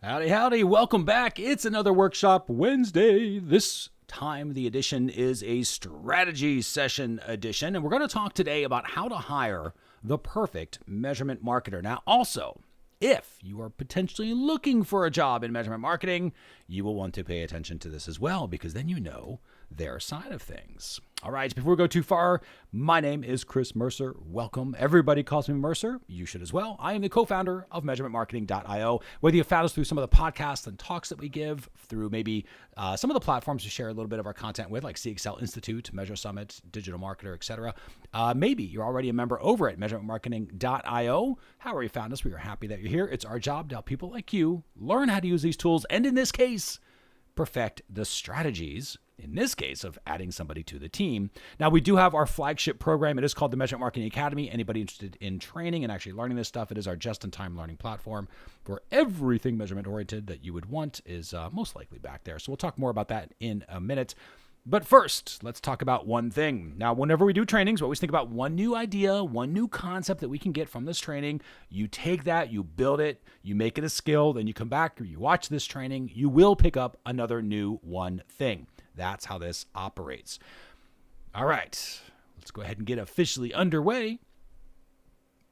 Howdy, howdy. Welcome back. It's another Workshop Wednesday. This time, the edition is a strategy session edition, and we're going to talk today about how to hire the perfect measurement marketer. Now, also, if you are potentially looking for a job in measurement marketing, you will want to pay attention to this as well, because then you know their side of things. All right, before we go too far, my name is Chris Mercer. Welcome. Everybody calls me Mercer. You should as well. I am the co-founder of MeasurementMarketing.io. Whether you found us through some of the podcasts and talks that we give, through maybe some of the platforms we share a little bit of our content with, like CXL Institute, Measure Summit, Digital Marketer, etc. Maybe you're already a member over at MeasurementMarketing.io. However you found us, we are happy that you're here. It's our job to help people like you learn how to use these tools, and in this case, perfect the strategies, in this case, of adding somebody to the team. Now, we do have our flagship program. It is called the Measurement Marketing Academy. Anybody interested in training and actually learning this stuff, it is our just-in-time learning platform where everything measurement-oriented that you would want is most likely back there. So we'll talk more about that in a minute. But first, let's talk about one thing. Now, whenever we do trainings, we always think about one new idea, one new concept that we can get from this training. You take that, you build it, you make it a skill, then you come back or you watch this training, you will pick up another new one thing. That's how this operates. All right, let's go ahead and get officially underway.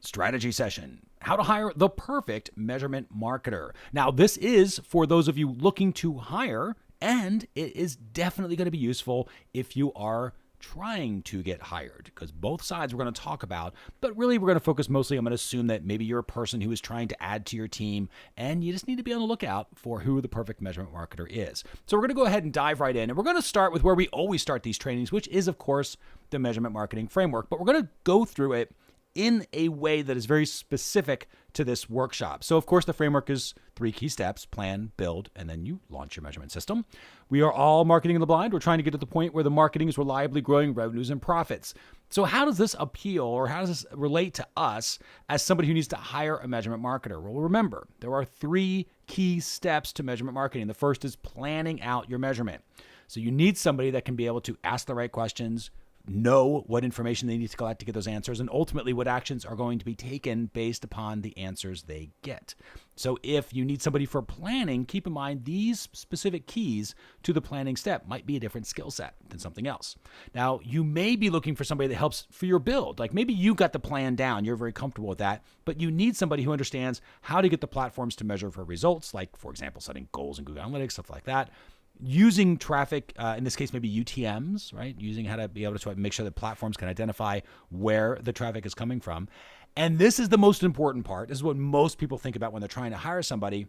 Strategy session. How to hire the perfect measurement marketer. Now, this is for those of you looking to hire, and it is definitely going to be useful if you are trying to get hired, because both sides we're going to talk about, but really we're going to focus mostly, I'm going to assume that maybe you're a person who is trying to add to your team, and you just need to be on the lookout for who the perfect measurement marketer is. So we're going to go ahead and dive right in, and we're going to start with where we always start these trainings, which is, of course, the measurement marketing framework, but we're going to go through it in a way that is very specific to this workshop. So, of course, the framework is 3 key steps: plan, build, and then you launch your measurement system. We are all marketing in the blind. We're trying to get to the point where the marketing is reliably growing revenues and profits. So how does this appeal, or how does this relate to us as somebody who needs to hire a measurement marketer? Well, remember, there are 3 key steps to measurement marketing. The first is planning out your measurement. So you need somebody that can be able to ask the right questions, know what information they need to collect to get those answers, and ultimately what actions are going to be taken based upon the answers they get. So if you need somebody for planning, keep in mind these specific keys to the planning step might be a different skill set than something else. Now, you may be looking for somebody that helps for your build. Like maybe you got the plan down, you're very comfortable with that, but you need somebody who understands how to get the platforms to measure for results, like, for example, setting goals in Google Analytics, stuff like that. Using traffic, in this case, maybe UTMs, right? Using how to be able to make sure that platforms can identify where the traffic is coming from. And this is the most important part. This is what most people think about when they're trying to hire somebody,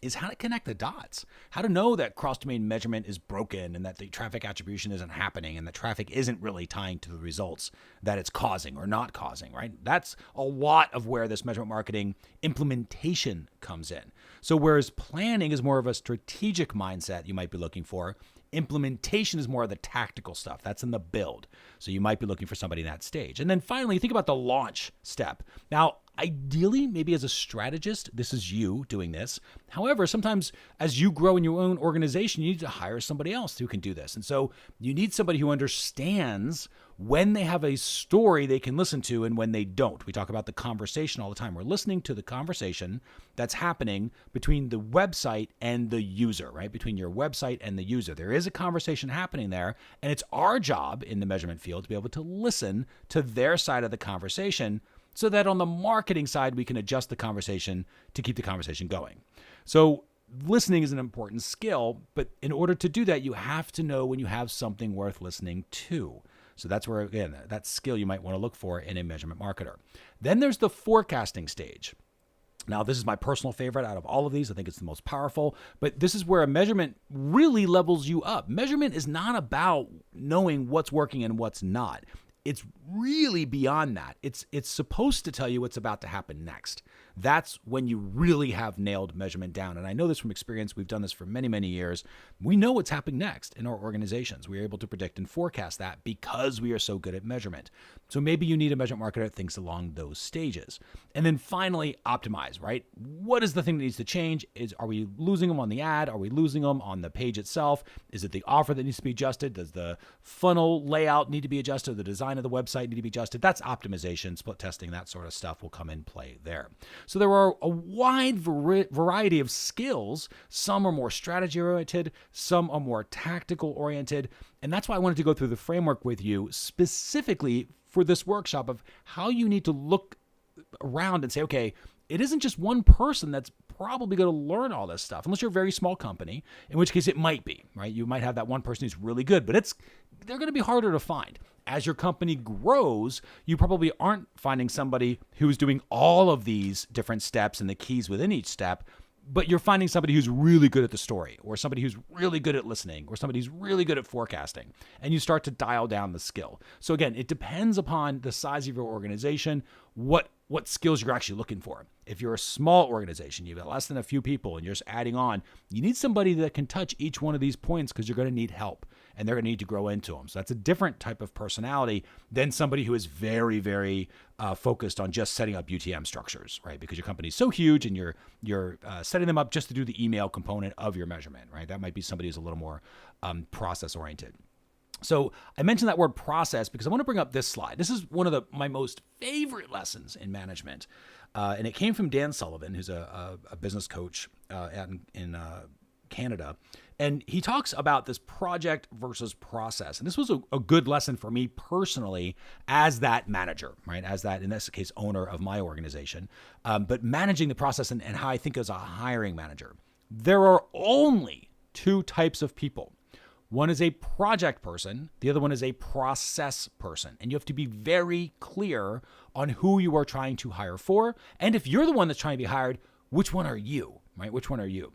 is how to connect the dots, how to know that cross-domain measurement is broken and that the traffic attribution isn't happening and that traffic isn't really tying to the results that it's causing or not causing, right? That's a lot of where this measurement marketing implementation comes in. So whereas planning is more of a strategic mindset you might be looking for, implementation is more of the tactical stuff. That's in the build. So you might be looking for somebody in that stage. And then finally, think about the launch step. Now, ideally, maybe as a strategist, this is you doing this. However, sometimes as you grow in your own organization, you need to hire somebody else who can do this. And so you need somebody who understands when they have a story they can listen to and when they don't. We talk about the conversation all the time. We're listening to the conversation that's happening between the website and the user, right? Between your website and the user. There is a conversation happening there, and it's our job in the measurement field to be able to listen to their side of the conversation, so that on the marketing side, we can adjust the conversation to keep the conversation going. So listening is an important skill, but in order to do that, you have to know when you have something worth listening to. So that's where, again, that skill you might want to look for in a measurement marketer. Then there's the forecasting stage. Now, this is my personal favorite out of all of these. I think it's the most powerful, but this is where a measurement really levels you up. Measurement is not about knowing what's working and what's not. It's really beyond that. It's supposed to tell you what's about to happen next. That's when you really have nailed measurement down. And I know this from experience. We've done this for many, many years. We know what's happening next in our organizations. We are able to predict and forecast that because we are so good at measurement. So maybe you need a measurement marketer that thinks along those stages. And then finally, optimize, right? What is the thing that needs to change? Are we losing them on the ad? Are we losing them on the page itself? Is it the offer that needs to be adjusted? Does the funnel layout need to be adjusted? The design of the website website need to be adjusted? That's optimization, split testing, that sort of stuff will come in play there. So there are a wide variety of skills. Some are more strategy oriented, some are more tactical oriented. And that's why I wanted to go through the framework with you specifically for this workshop of how you need to look around and say, okay, it isn't just one person that's probably going to learn all this stuff, unless you're a very small company, in which case it might be, right? You might have that one person who's really good, but they're going to be harder to find. As your company grows, you probably aren't finding somebody who's doing all of these different steps and the keys within each step, but you're finding somebody who's really good at the story, or somebody who's really good at listening, or somebody who's really good at forecasting, and you start to dial down the skill. So again, it depends upon the size of your organization, what skills you're actually looking for. If you're a small organization, you've got less than a few people and you're just adding on, you need somebody that can touch each one of these points because you're going to need help and they're going to need to grow into them. So that's a different type of personality than somebody who is very, very focused on just setting up UTM structures, right? Because your company is so huge and you're setting them up just to do the email component of your measurement, right? That might be somebody who's a little more process oriented. So I mentioned that word process because I want to bring up this slide. This is one of my most favorite lessons in management. And it came from Dan Sullivan, who's a business coach in Canada. And he talks about this project versus process. And this was a good lesson for me personally as that manager, right? As that, in this case, owner of my organization. But managing the process and how I think as a hiring manager. There are only two types of people. One is a project person. The other one is a process person. And you have to be very clear on who you are trying to hire for. And if you're the one that's trying to be hired, which one are you, right? Which one are you?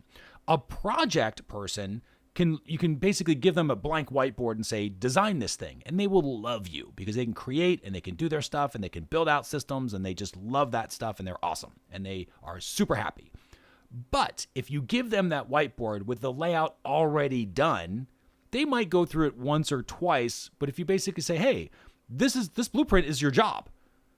A project person, you can basically give them a blank whiteboard and say, design this thing. And they will love you because they can create and they can do their stuff and they can build out systems and they just love that stuff and they're awesome. And they are super happy. But if you give them that whiteboard with the layout already done, they might go through it once or twice, but if you basically say, hey, this blueprint is your job,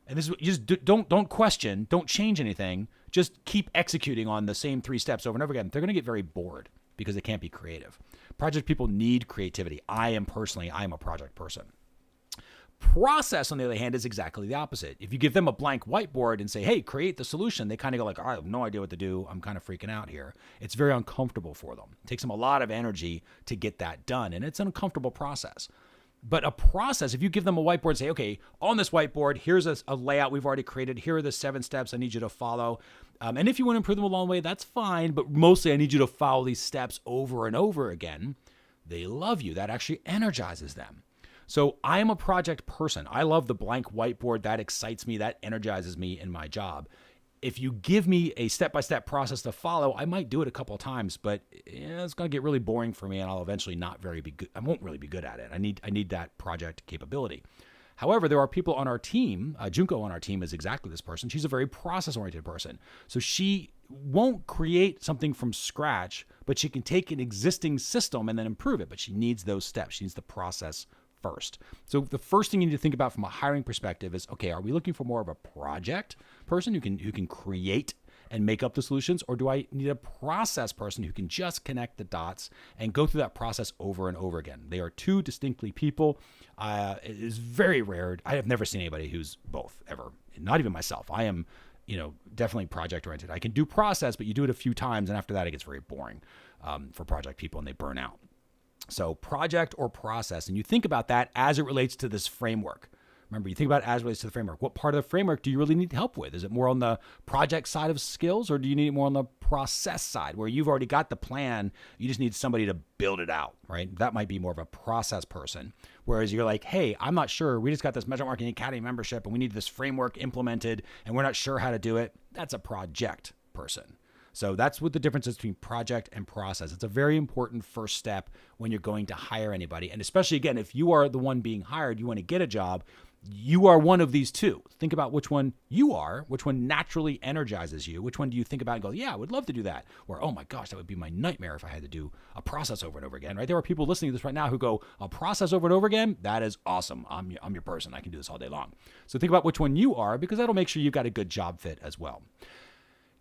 and this is you just don't question, don't change anything, just keep executing on the same 3 steps over and over again, they're going to get very bored because they can't be creative. Project people need creativity. I am a project person. Process, on the other hand, is exactly the opposite. If you give them a blank whiteboard and say, hey, create the solution, they kind of go like, I have no idea what to do. I'm kind of freaking out here. It's very uncomfortable for them. It takes them a lot of energy to get that done, and it's an uncomfortable process. But a process, if you give them a whiteboard and say, okay, on this whiteboard, here's a layout we've already created. Here are the 7 steps I need you to follow. And if you want to improve them along the way, that's fine. But mostly I need you to follow these steps over and over again. They love you. That actually energizes them. So I am a project person. I love the blank whiteboard. That excites me. That energizes me in my job. If you give me a step-by-step process to follow, I might do it a couple of times, but it's going to get really boring for me and I'll eventually be good. I won't really be good at it. I need that project capability. However, there are people on our team. Junko on our team is exactly this person. She's a very process-oriented person. So she won't create something from scratch, but she can take an existing system and then improve it. But she needs those steps. She needs the process first. So the first thing you need to think about from a hiring perspective is, okay, are we looking for more of a project person who can create and make up the solutions, or do I need a process person who can just connect the dots and go through that process over and over again? They are two distinctly people. It is very rare. I have never seen anybody who's both ever, not even myself. I am, definitely project oriented. I can do process, but you do it a few times and after that it gets very boring for project people and they burn out. So project or process, and you think about that as it relates to this framework. Remember, you think about it as it relates to the framework. What part of the framework do you really need help with? Is it more on the project side of skills, or do you need it more on the process side where you've already got the plan, you just need somebody to build it out, right? That might be more of a process person. Whereas you're like, hey, I'm not sure. We just got this Measurement Marketing Academy membership and we need this framework implemented and we're not sure how to do it. That's a project person. So that's what the difference is between project and process. It's a very important first step when you're going to hire anybody. And especially, again, if you are the one being hired, you want to get a job, you are one of these two. Think about which one you are, which one naturally energizes you, which one do you think about and go, yeah, I would love to do that. Or, oh my gosh, that would be my nightmare if I had to do a process over and over again, right? There are people listening to this right now who go, a process over and over again? That is awesome. I'm your person. I can do this all day long. So think about which one you are, because that'll make sure you've got a good job fit as well.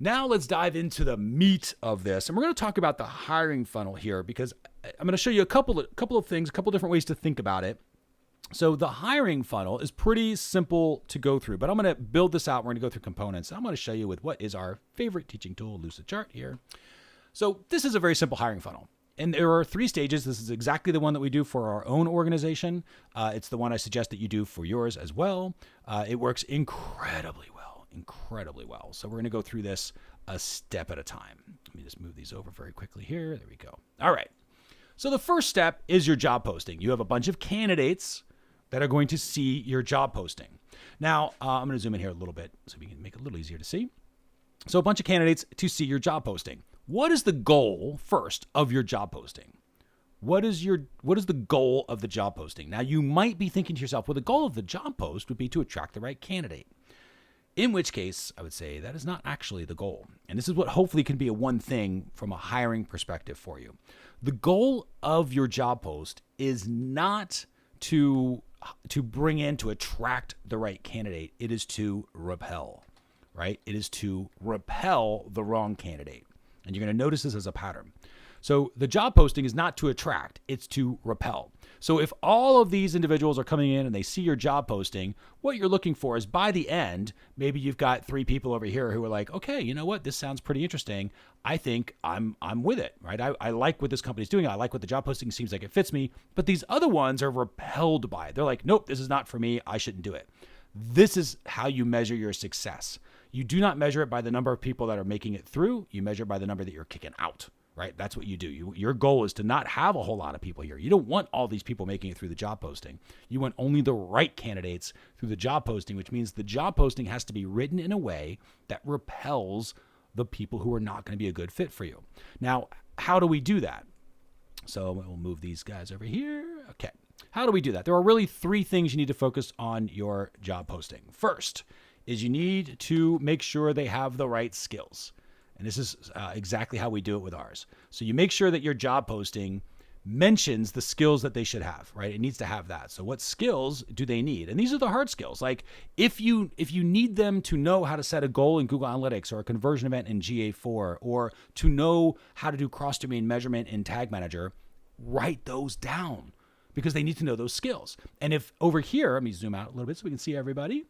Now let's dive into the meat of this. And we're going to talk about the hiring funnel here, because I'm going to show you a couple of things, a couple of different ways to think about it. So the hiring funnel is pretty simple to go through, but I'm going to build this out. We're going to go through components. I'm going to show you with what is our favorite teaching tool, Lucidchart here. So this is a very simple hiring funnel. And there are 3 stages. This is exactly the one that we do for our own organization. It's the one I suggest that you do for yours as well. It works incredibly well. So we're going to go through this a step at a time. Let me just move these over very quickly here. There we go. All right. So the first step is your job posting. You have a bunch of candidates that are going to see your job posting. Now, I'm going to zoom in here a little bit so we can make it a little easier to see. So a bunch of candidates to see your job posting. What is the goal first of your job posting? What is the goal of the job posting? Now, you might be thinking to yourself, well, the goal of the job post would be to attract the right candidate. In which case, I would say that is not actually the goal. And this is what hopefully can be a one thing from a hiring perspective for you. The goal of your job post is not to bring in, to attract the right candidate. It is to repel, right? It is to repel the wrong candidate. And you're going to notice this as a pattern. So the job posting is not to attract, it's to repel. So if all of these individuals are coming in and they see your job posting, what you're looking for is by the end, maybe you've got 3 people over here who are like, okay, you know what? This sounds pretty interesting. I think I'm with it, right? I like what this company's doing. I like what the job posting seems like it fits me. But these other ones are repelled by it. They're like, nope, this is not for me. I shouldn't do it. This is how you measure your success. You do not measure it by the number of people that are making it through. You measure it by the number that you're kicking out. Right? That's what you do. Your goal is to not have a whole lot of people here. You don't want all these people making it through the job posting. You want only the right candidates through the job posting, which means the job posting has to be written in a way that repels the people who are not going to be a good fit for you. Now, how do we do that? So we'll move these guys over here. Okay. How do we do that? There are really 3 things you need to focus on your job posting. First is you need to make sure they have the right skills. And this is exactly how we do it with ours. So you make sure that your job posting mentions the skills that they should have, right? It needs to have that. So what skills do they need? And these are the hard skills. Like if you need them to know how to set a goal in Google Analytics or a conversion event in GA4, or to know how to do cross-domain measurement in Tag Manager, write those down because they need to know those skills. And if over here, let me zoom out a little bit so we can see everybody.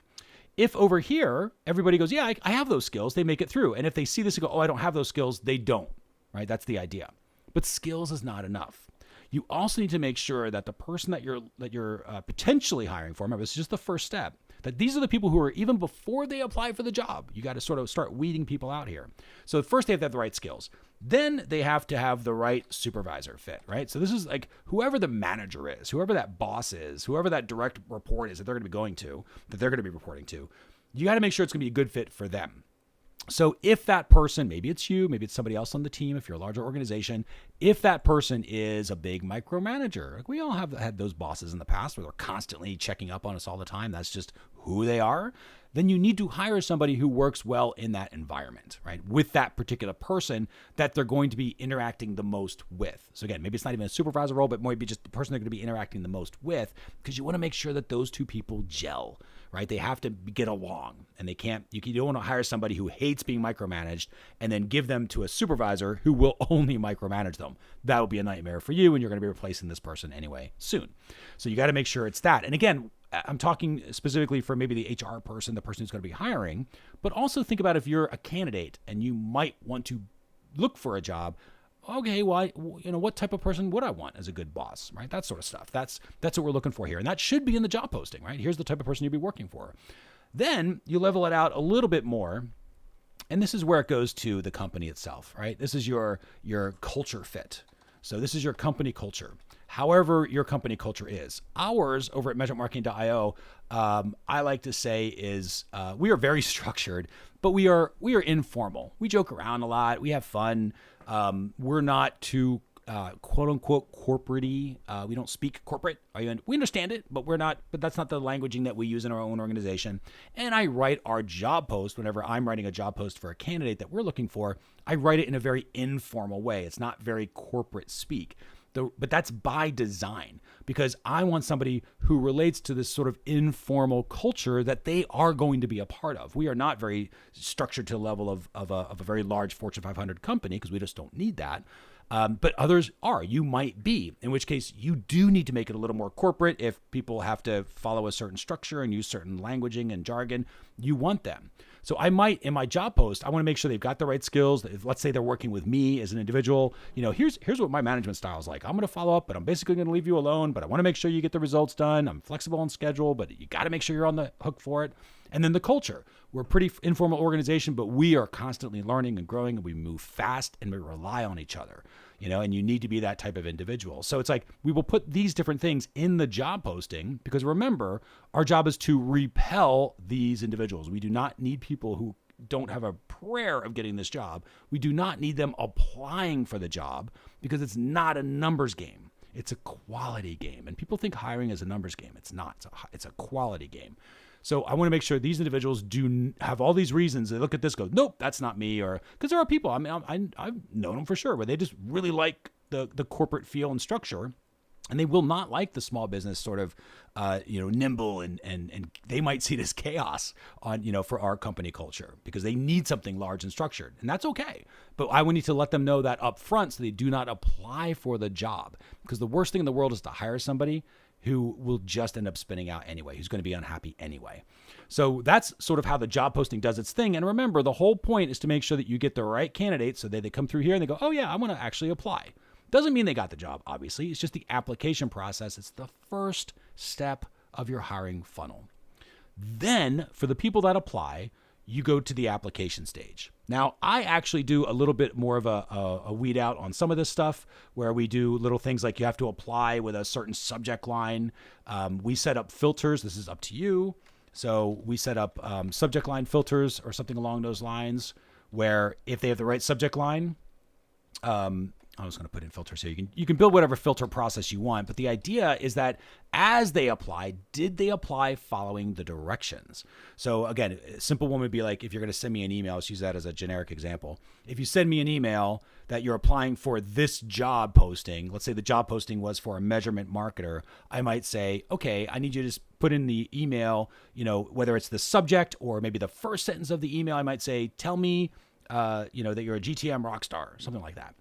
If over here, everybody goes, yeah, I have those skills, they make it through. And if they see this and go, oh, I don't have those skills, they don't, right? That's the idea. But skills is not enough. You also need to make sure that the person that you're potentially hiring for, remember, this is just the first step, that these are the people who are, even before they apply for the job, you got to sort of start weeding people out here. So first they have to have the right skills. Then they have to have the right supervisor fit, right? So this is like whoever the manager is, whoever that boss is, whoever that direct report is that they're going to be going to, that they're going to be reporting to, you got to make sure it's going to be a good fit for them. So if that person, maybe it's you, maybe it's somebody else on the team, if you're a larger organization, if that person is a big micromanager, like we all have had those bosses in the past where they're constantly checking up on us all the time, that's just who they are, then you need to hire somebody who works well in that environment, right? With that particular person that they're going to be interacting the most with. So again, maybe it's not even a supervisor role, but maybe just the person they're going to be interacting the most with, because you want to make sure that those 2 people gel, right? They have to get along, and you don't want to hire somebody who hates being micromanaged and then give them to a supervisor who will only micromanage them. That would be a nightmare for you, and you're going to be replacing this person anyway soon. So you got to make sure it's that. And again, I'm talking specifically for maybe the HR person, the person who's going to be hiring, but also think about if you're a candidate and you might want to look for a job. Okay, well, what type of person would I want as a good boss, right? That sort of stuff. That's what we're looking for here. And that should be in the job posting, right? Here's the type of person you'll be working for. Then you level it out a little bit more. And this is where it goes to the company itself, right? This is your culture fit. So this is your company culture. However your company culture is. Ours over at measurementmarketing.io, I like to say is we are very structured, but we are informal. We joke around a lot. We have fun. We're not too quote unquote corporate-y. We don't speak corporate. We understand it, but that's not the languaging that we use in our own organization. And I write our job post whenever I'm writing a job post for a candidate that we're looking for. I write it in a very informal way. It's not very corporate speak. But that's by design, because I want somebody who relates to this sort of informal culture that they are going to be a part of. We are not very structured to the level of a very large Fortune 500 company, because we just don't need that. But others are. You might be, in which case you do need to make it a little more corporate. If people have to follow a certain structure and use certain languaging and jargon, you want them. So I might, in my job post, I want to make sure they've got the right skills. If, let's say they're working with me as an individual, here's what my management style is like. I'm going to follow up, but I'm basically going to leave you alone, but I want to make sure you get the results done. I'm flexible on schedule, but you got to make sure you're on the hook for it. And then the culture. We're a pretty informal organization, but we are constantly learning and growing, and we move fast and we rely on each other, and you need to be that type of individual. So it's like we will put these different things in the job posting because remember, our job is to repel these individuals. We do not need people who don't have a prayer of getting this job. We do not need them applying for the job because it's not a numbers game. It's a quality game. And people think hiring is a numbers game. It's not. It's a quality game. So I want to make sure these individuals do have all these reasons. They look at this, go, nope, that's not me. Or because there are people, I've known them for sure, where they just really like the corporate feel and structure, and they will not like the small business sort of, nimble and they might see it as chaos on, for our company culture because they need something large and structured, and that's okay. But I would need to let them know that up front so they do not apply for the job, because the worst thing in the world is to hire somebody who will just end up spinning out anyway, who's going to be unhappy anyway. So that's sort of how the job posting does its thing. And remember, the whole point is to make sure that you get the right candidates so that they come through here and they go, oh yeah, I want to actually apply. Doesn't mean they got the job, obviously. It's just the application process. It's the first step of your hiring funnel. Then for the people that apply, you go to the application stage. Now, I actually do a little bit more of a weed out on some of this stuff where we do little things like you have to apply with a certain subject line. We set up filters. This is up to you. So we set up subject line filters or something along those lines where if they have the right subject line, I was going to put in filters here. You can build whatever filter process you want, but the idea is that as they apply, did they apply following the directions? So again, a simple one would be like, if you're going to send me an email, let's use that as a generic example. If you send me an email that you're applying for this job posting, let's say the job posting was for a measurement marketer, I might say, okay, I need you to just put in the email, whether it's the subject or maybe the first sentence of the email, I might say, tell me, that you're a GTM rock star, something like that.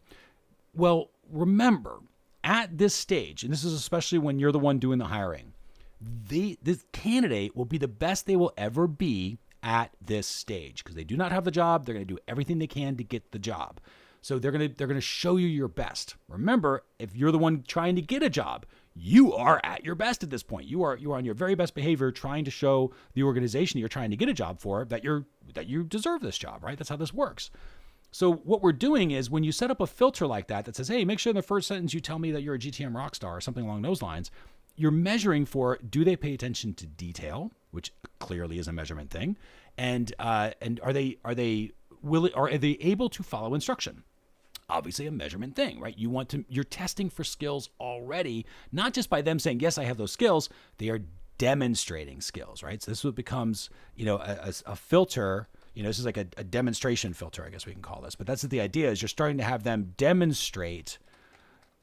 Well, remember, at this stage, and this is especially when you're the one doing the hiring, this candidate will be the best they will ever be at this stage because they do not have the job. They're going to do everything they can to get the job. So they're going to show you your best. Remember, if you're the one trying to get a job, you are at your best at this point. You are on your very best behavior trying to show the organization you're trying to get a job for that you deserve this job, right? That's how this works. So what we're doing is when you set up a filter like that says, hey, make sure in the first sentence you tell me that you're a GTM rock star or something along those lines, you're measuring for, do they pay attention to detail, which clearly is a measurement thing, and are they able to follow instruction? Obviously a measurement thing, right? You're testing for skills already, not just by them saying, yes, I have those skills. They are demonstrating skills, right? So this is what becomes, a filter. This is like a demonstration filter, I guess we can call this. But that's the idea is you're starting to have them demonstrate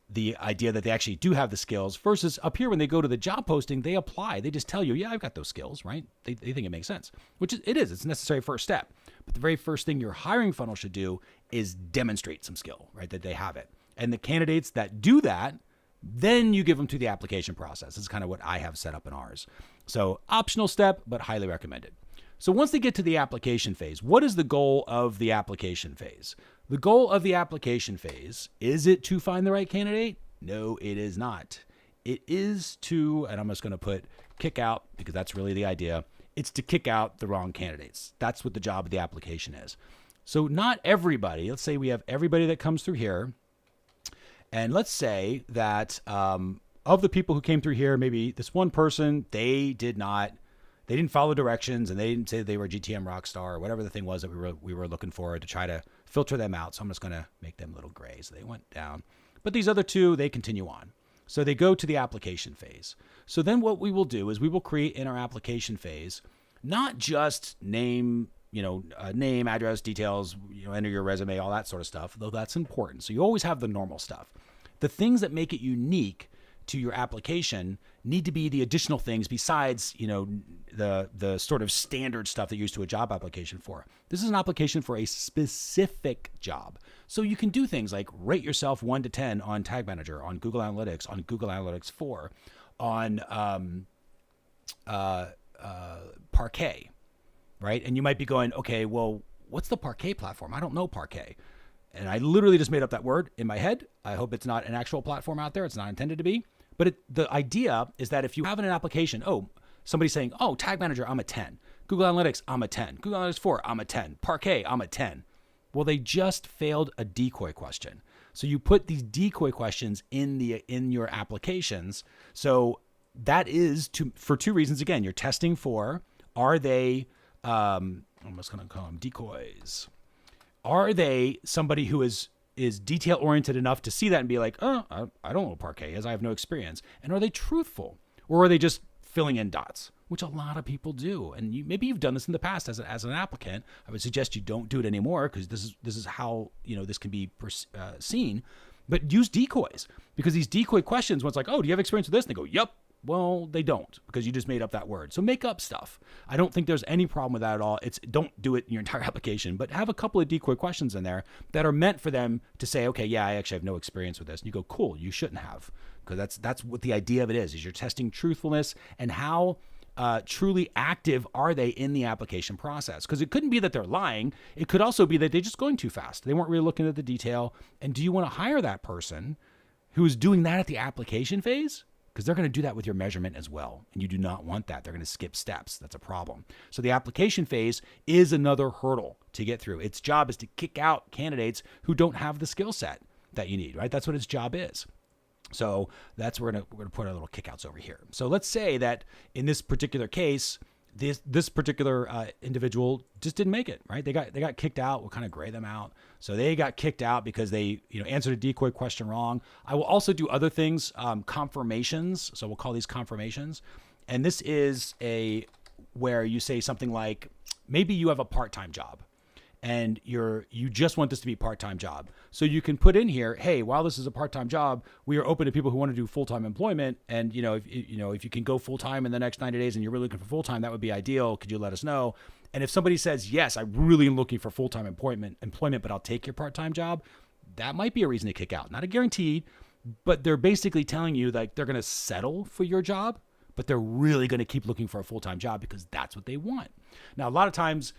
the idea that they actually do have the skills versus up here when they go to the job posting, they apply. They just tell you, yeah, I've got those skills, right? They think it makes sense, which it is. It's a necessary first step. But the very first thing your hiring funnel should do is demonstrate some skill, right? That they have it. And the candidates that do that, then you give them to the application process. This is kind of what I have set up in ours. So optional step, but highly recommended. So once they get to the application phase, what is the goal of the application phase? The goal of the application phase, is it to find the right candidate? No, it is not. It is to, and I'm just going to put kick out because that's really the idea. It's to kick out the wrong candidates. That's what the job of the application is. So not everybody, let's say we have everybody that comes through here. And let's say that of the people who came through here, maybe this one person, they didn't follow directions and they didn't say they were a GTM Rockstar or whatever the thing was that we were looking for to try to filter them out. So I'm just going to make them a little gray. So they went down. But these other two, they continue on. So they go to the application phase. So then what we will do is we will create in our application phase, not just name, name, address, details, enter your resume, all that sort of stuff, though that's important. So you always have the normal stuff. The things that make it unique to your application need to be the additional things besides, the sort of standard stuff that you're used to a job application for. This is an application for a specific job. So you can do things like rate yourself 1 to 10 on Tag Manager, on Google Analytics, on Google Analytics 4, on Parquet, right? And you might be going, okay, well, what's the Parquet platform? I don't know Parquet. And I literally just made up that word in my head. I hope it's not an actual platform out there. It's not intended to be. But the idea is that if you have an application, somebody's saying, Tag Manager, I'm a 10. Google Analytics, I'm a 10. Google Analytics 4, I'm a 10. Parquet, I'm a 10. Well, they just failed a decoy question. So you put these decoy questions in your applications. So that is for 2 reasons. Again, you're testing for, are they, I'm just going to call them decoys. Are they somebody who is detail oriented enough to see that and be like, I don't know what Parquet is. I have no experience. And are they truthful, or are they just filling in dots, which a lot of people do? And maybe you've done this in the past as an applicant. I would suggest you don't do it anymore, because this is how this can be seen. But use decoys, because these decoy questions, when it's like, do you have experience with this? And they go, yep. Well, they don't, because you just made up that word. So make up stuff. I don't think there's any problem with that at all. Don't do it in your entire application, but have a couple of decoy questions in there that are meant for them to say, okay, yeah, I actually have no experience with this. And you go, cool, you shouldn't have, because that's what the idea of it is you're testing truthfulness and how truly active are they in the application process. Because it couldn't be that they're lying. It could also be that they're just going too fast. They weren't really looking at the detail. And do you want to hire that person who's doing that at the application phase? Because they're going to do that with your measurement as well. And you do not want that. They're going to skip steps. That's a problem. So the application phase is another hurdle to get through. Its job is to kick out candidates who don't have the skill set that you need, right? That's what its job is. So that's where we're going to put our little kickouts over here. So let's say that in this particular case, this particular individual just didn't make it, right? They got kicked out. We'll kind of gray them out. So they got kicked out because they answered a decoy question wrong. I will also do other things, confirmations. So we'll call these confirmations. And this is where you say something like, maybe you have a part-time job and you just want this to be a part-time job. So you can put in here, hey, while this is a part-time job, we are open to people who want to do full-time employment. And if you can go full-time in the next 90 days and you're really looking for full-time, that would be ideal. Could you let us know? And if somebody says, yes, I really am looking for full-time employment, but I'll take your part-time job, that might be a reason to kick out. Not a guarantee, but they're basically telling you like they're going to settle for your job, but they're really going to keep looking for a full-time job because that's what they want. Now, a lot of times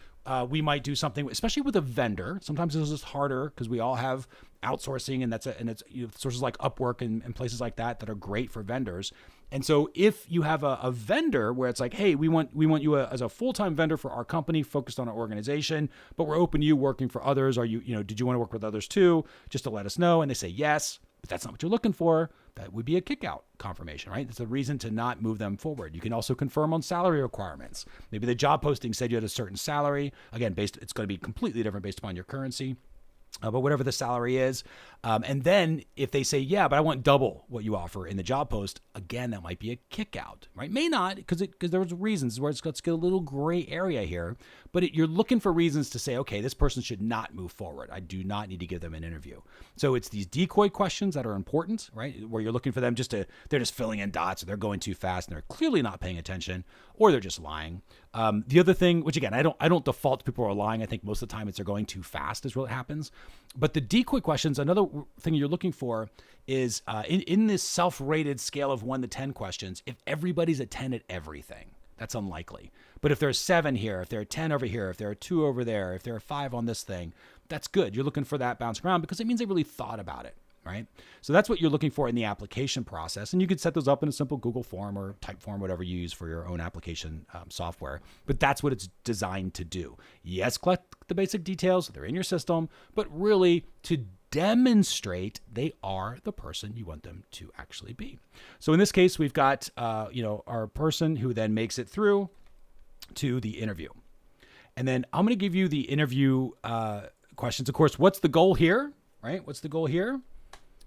we might do something, especially with a vendor. Sometimes this is harder because we all have outsourcing, and it's sources like Upwork and places like that are great for vendors. And so if you have a vendor where it's like, hey, we want you as a full-time vendor for our company focused on our organization, but we're open to you working for others. Are you, did you want to work with others too? Just to let us know. And they say yes, but that's not what you're looking for. That would be a kick-out confirmation, right? It's a reason to not move them forward. You can also confirm on salary requirements. Maybe the job posting said you had a certain salary. Again, it's going to be completely different based upon your currency. But whatever the salary is. And then if they say, yeah, but I want double what you offer in the job post, again, that might be a kick out, right? May not, because there's reasons where it's got a little gray area here, but you're looking for reasons to say, okay, this person should not move forward. I do not need to give them an interview. So it's these decoy questions that are important, right? Where you're looking for them they're just filling in dots, or they're going too fast and they're clearly not paying attention, or they're just lying. The other thing, which again, I don't default to people who are lying. I think most of the time it's they're going too fast is what happens. But the decoy questions, another thing you're looking for is in this self-rated scale of 1 to 10 questions, if everybody's a 10 at everything, that's unlikely. But if there's 7 here, if there are 10 over here, if there are 2 over there, if there are 5 on this thing, that's good. You're looking for that bouncing around because it means they really thought about it, right? So that's what you're looking for in the application process. And you could set those up in a simple Google form or Typeform, whatever you use for your own application software. But that's what it's designed to do. Yes, collect the basic details. They're in your system, but really to demonstrate they are the person you want them to actually be. So in this case, we've got, our person who then makes it through to the interview. And then I'm going to give you the interview questions. Of course, what's the goal here, right? What's the goal here?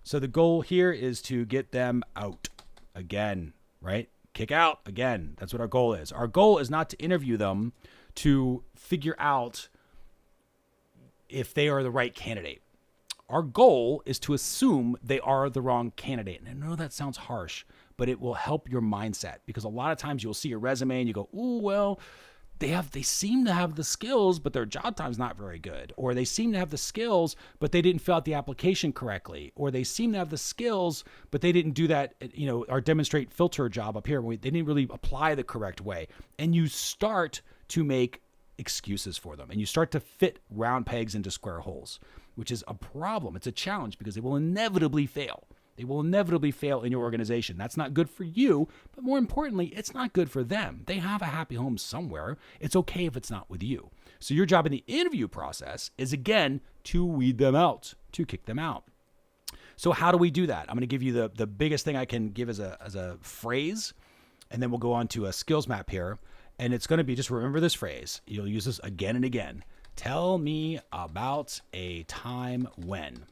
So the goal here is to get them out again, right? Kick out again. That's what our goal is. Our goal is not to interview them to figure out if they are the right candidate. our goal is to assume they are the wrong candidate. And I know that sounds harsh, but it will help your mindset, because a lot of times you'll see a resume and you go, "Oh, well, they seem to have the skills, but their job time's not very good." Or they seem to have the skills, but they didn't fill out the application correctly. Or they seem to have the skills, but they didn't do that, our demonstrate filter job up here. They didn't really apply the correct way. And you start to make excuses for them, and you start to fit round pegs into square holes, which is a problem. It's a challenge because they will inevitably fail. They will inevitably fail in your organization. That's not good for you, but more importantly, it's not good for them. They have a happy home somewhere. It's okay if it's not with you. So your job in the interview process is, again, to weed them out, to kick them out. So how do we do that? I'm going to give you the biggest thing I can give as a phrase, and then we'll go on to a skills map here. And it's going to be, just remember this phrase. You'll use this again and again. Tell me about a time when.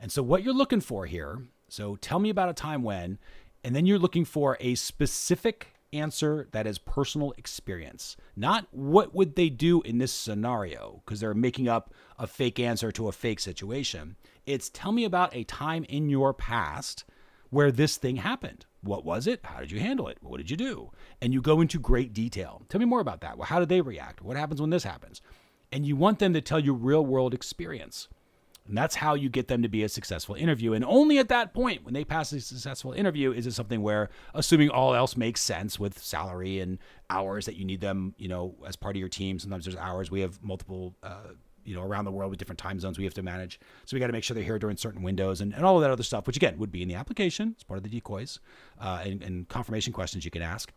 And so what you're looking for here, so tell me about a time when, and then you're looking for a specific answer that is personal experience. Not what would they do in this scenario, because they're making up a fake answer to a fake situation. It's tell me about a time in your past where this thing happened. What was it? How did you handle it? What did you do? And you go into great detail. Tell me more about that. Well, how did they react? What happens when this happens? And you want them to tell you real world experience. And that's how you get them to be a successful interview. And only at that point, when they pass a successful interview, is it something where, assuming all else makes sense with salary and hours that you need them, as part of your team. Sometimes there's hours. We have multiple, around the world with different time zones we have to manage. So we got to make sure they're here during certain windows and all of that other stuff, which again would be in the application. It's part of the decoys and confirmation questions you can ask.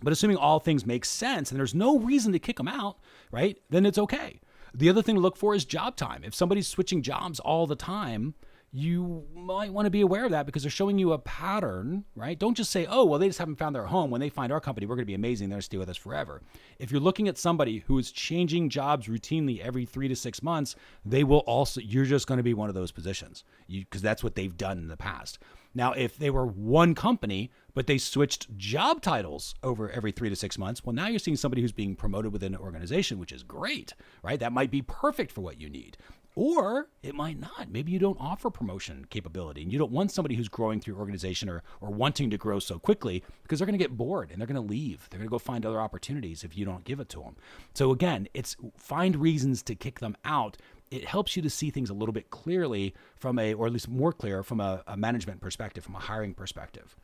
But assuming all things make sense and there's no reason to kick them out, right, then it's okay. The other thing to look for is job time. If somebody's switching jobs all the time, you might want to be aware of that because they're showing you a pattern, right? Don't just say, oh, well, they just haven't found their home. When they find our company, we're going to be amazing. They're going to stay with us forever. If you're looking at somebody who is changing jobs routinely every 3 to 6 months, you're just going to be one of those positions because that's what they've done in the past. Now, if they were one company, but they switched job titles over every 3 to 6 months, well, now you're seeing somebody who's being promoted within an organization, which is great, right? That might be perfect for what you need. Or it might not. Maybe you don't offer promotion capability and you don't want somebody who's growing through your organization or wanting to grow so quickly because they're going to get bored and they're going to leave. They're going to go find other opportunities if you don't give it to them. So again, it's find reasons to kick them out. It helps you to see things a little bit clearly or at least more clear from a management perspective, from a hiring perspective.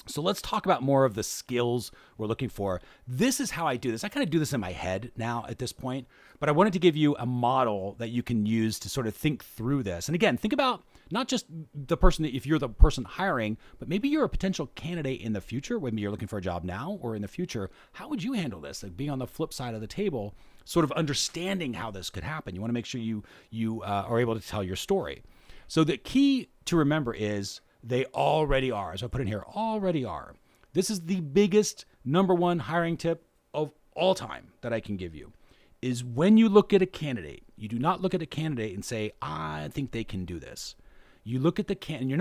So let's talk about more of the skills we're looking for. This is how I do this. I kind of do this in my head now at this point, but I wanted to give you a model that you can use to sort of think through this. And again, think about not just the person, if you're the person hiring, but maybe you're a potential candidate in the future. Maybe you're looking for a job now or in the future. How would you handle this? Like being on the flip side of the table, sort of understanding how this could happen. You want to make sure you are able to tell your story. So the key to remember is they already are. So I put in here, already are. This is the biggest number one hiring tip of all time that I can give you is when you look at a candidate, you do not look at a candidate and say, I think they can do this. You look at the candidate, and you're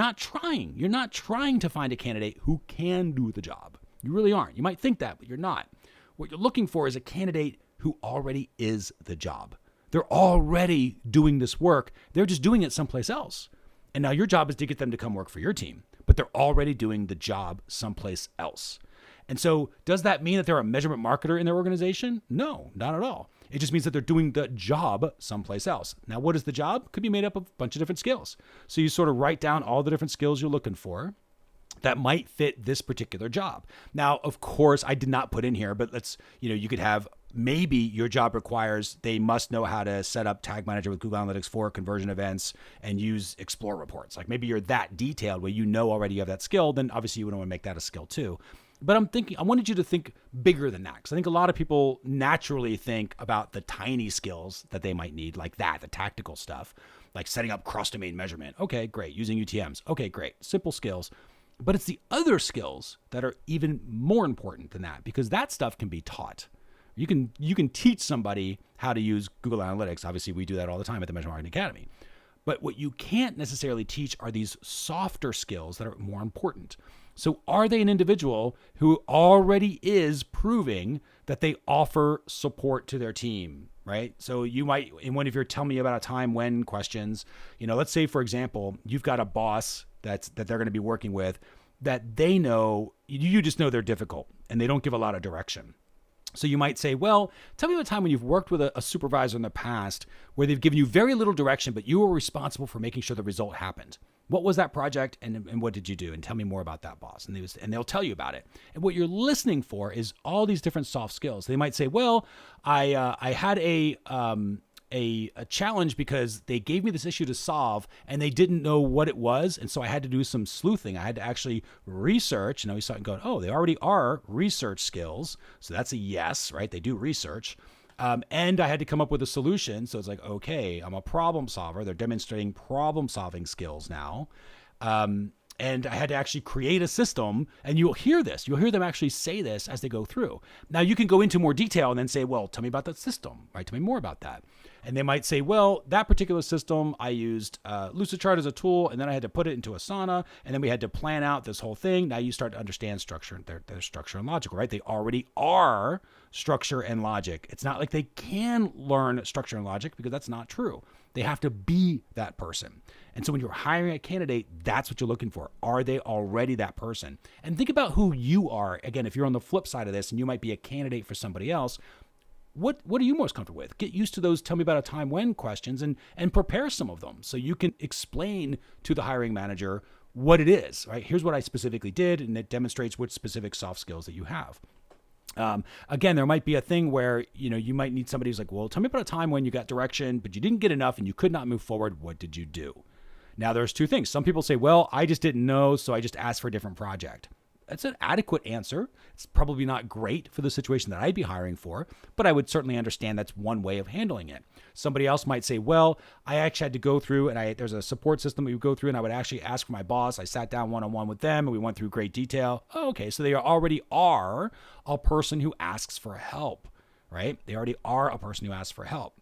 not trying to find a candidate who can do the job. You really aren't. You might think that, but you're not. What you're looking for is a candidate who already is the job. They're already doing this work. They're just doing it someplace else. And now your job is to get them to come work for your team, but they're already doing the job someplace else. And so does that mean that they're a measurement marketer in their organization? No, not at all. It just means that they're doing the job someplace else. Now, what is the job? Could be made up of a bunch of different skills. So you sort of write down all the different skills you're looking for that might fit this particular job. Now, of course, I did not put in here, but you could have maybe your job requires they must know how to set up Tag Manager with Google Analytics for conversion events and use Explore reports. Like maybe you're that detailed where already you have that skill, then obviously you would want to make that a skill too. But I wanted you to think bigger than that. Because I think a lot of people naturally think about the tiny skills that they might need, like the tactical stuff, like setting up cross-domain measurement. Okay, great. Using UTMs. Okay, great. Simple skills. But it's the other skills that are even more important than that because that stuff can be taught. You can teach somebody how to use Google Analytics. Obviously, we do that all the time at the Measurement Marketing Academy. But what you can't necessarily teach are these softer skills that are more important. So are they an individual who already is proving that they offer support to their team, right? So you might, in one of your tell me about a time when questions, let's say, for example, you've got a boss that they're going to be working with that they know, you just know they're difficult and they don't give a lot of direction. So you might say, well, tell me about a time when you've worked with a supervisor in the past where they've given you very little direction, but you were responsible for making sure the result happened. What was that project and what did you do? And tell me more about that, boss. And they'll tell you about it. And what you're listening for is all these different soft skills. They might say, well, I had a challenge because they gave me this issue to solve and they didn't know what it was. And so I had to do some sleuthing. I had to actually research. And we started going, oh, they already are research skills. So that's a yes, right? They do research. And I had to come up with a solution. So it's like, okay, I'm a problem solver. They're demonstrating problem solving skills now. And I had to actually create a system, and you'll hear this. You'll hear them actually say this as they go through. Now you can go into more detail and then say, well, tell me about that system, right? Tell me more about that. And they might say, well, that particular system, I used Lucidchart as a tool, and then I had to put it into Asana, and then we had to plan out this whole thing. Now you start to understand structure, their structure and logic, right? They already are structure and logic. It's not like they can learn structure and logic because that's not true. They have to be that person. And so when you're hiring a candidate, that's what you're looking for. Are they already that person? And think about who you are. Again, if you're on the flip side of this and you might be a candidate for somebody else, what are you most comfortable with? Get used to those tell me about a time when questions and prepare some of them so you can explain to the hiring manager what it is, right? Here's what I specifically did, and it demonstrates what specific soft skills that you have. Again, there might be a thing where, you might need somebody who's like, well, tell me about a time when you got direction, but you didn't get enough and you could not move forward. What did you do? Now there's two things. Some people say, well, I just didn't know, so I just asked for a different project. That's an adequate answer. It's probably not great for the situation that I'd be hiring for, but I would certainly understand that's one way of handling it. Somebody else might say, well, I actually had to go through and there's a support system we would go through and I would actually ask for my boss. I sat down one-on-one with them and we went through great detail. Oh, okay. So they already are a person who asks for help, right? They already are a person who asks for help.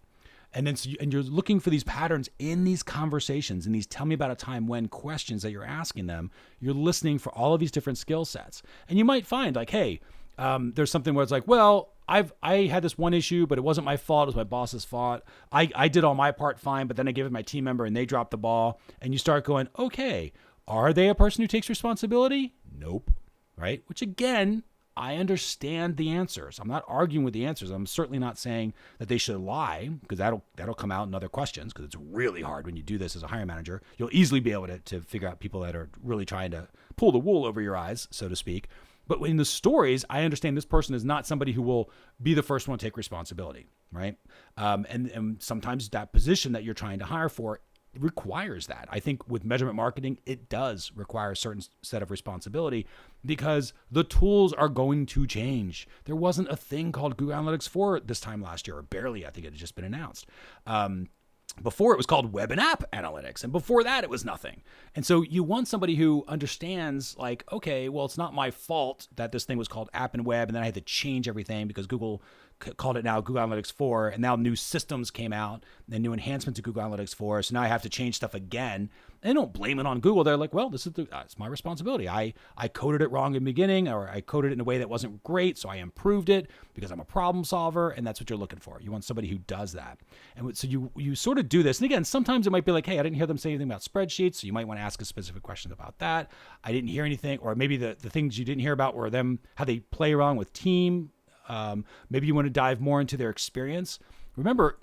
And then and you're looking for these patterns in these conversations, in these tell me about a time when questions that you're asking them. You're listening for all of these different skill sets. And you might find like, hey, there's something where it's like, well, I had this one issue, but it wasn't my fault. It was my boss's fault. I did all my part fine, but then I gave it to my team member and they dropped the ball. And you start going, okay, are they a person who takes responsibility? Nope. Right? Which again, I understand the answers. I'm not arguing with the answers. I'm certainly not saying that they should lie because that'll come out in other questions because it's really hard when you do this as a hiring manager. You'll easily be able to figure out people that are really trying to pull the wool over your eyes, so to speak. But in the stories, I understand this person is not somebody who will be the first one to take responsibility, right? And sometimes that position that you're trying to hire for requires that. I think with measurement marketing, it does require a certain set of responsibility because the tools are going to change. There wasn't a thing called Google Analytics 4 this time last year, or barely. I think it had just been announced. Before it was called Web and App Analytics, and before that it was nothing. And so you want somebody who understands like, okay, well, it's not my fault that this thing was called App and Web, and then I had to change everything because Google called it now Google Analytics 4, and now new systems came out and new enhancements to Google Analytics 4, so now I have to change stuff again. They don't blame it on Google. They're like, well, this is it's my responsibility. I coded it wrong in the beginning, or I coded it in a way that wasn't great, so I improved it because I'm a problem solver, and that's what you're looking for. You want somebody who does that. And so you sort of do this. And again, sometimes it might be like, hey, I didn't hear them say anything about spreadsheets, so you might want to ask a specific question about that. I didn't hear anything, or maybe the things you didn't hear about were them, how they play around with team. Maybe you want to dive more into their experience. Remember,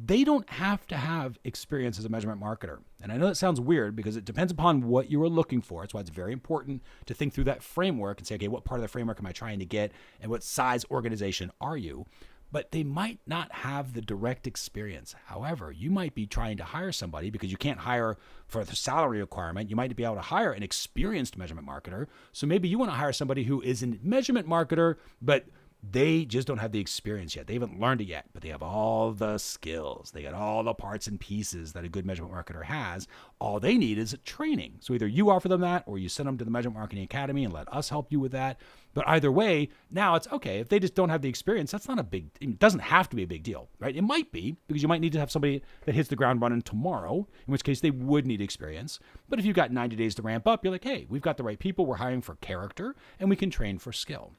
they don't have to have experience as a measurement marketer. And I know that sounds weird because it depends upon what you are looking for. That's why it's very important to think through that framework and say, okay, what part of the framework am I trying to get and what size organization are you? But they might not have the direct experience. However, you might be trying to hire somebody because you can't hire for the salary requirement. You might be able to hire an experienced measurement marketer. So maybe you want to hire somebody who is a measurement marketer, but They just don't have the experience yet. They haven't learned it yet, but they have all the skills. They got all the parts and pieces that a good measurement marketer has. All they need is training. So either you offer them that or you send them to the Measurement Marketing Academy and let us help you with that. But either way, now it's okay. If they just don't have the experience, that's not it doesn't have to be a big deal, right? It might be, because you might need to have somebody that hits the ground running tomorrow, in which case they would need experience. But if you've got 90 days to ramp up, you're like, hey, we've got the right people. We're hiring for character and we can train for skill.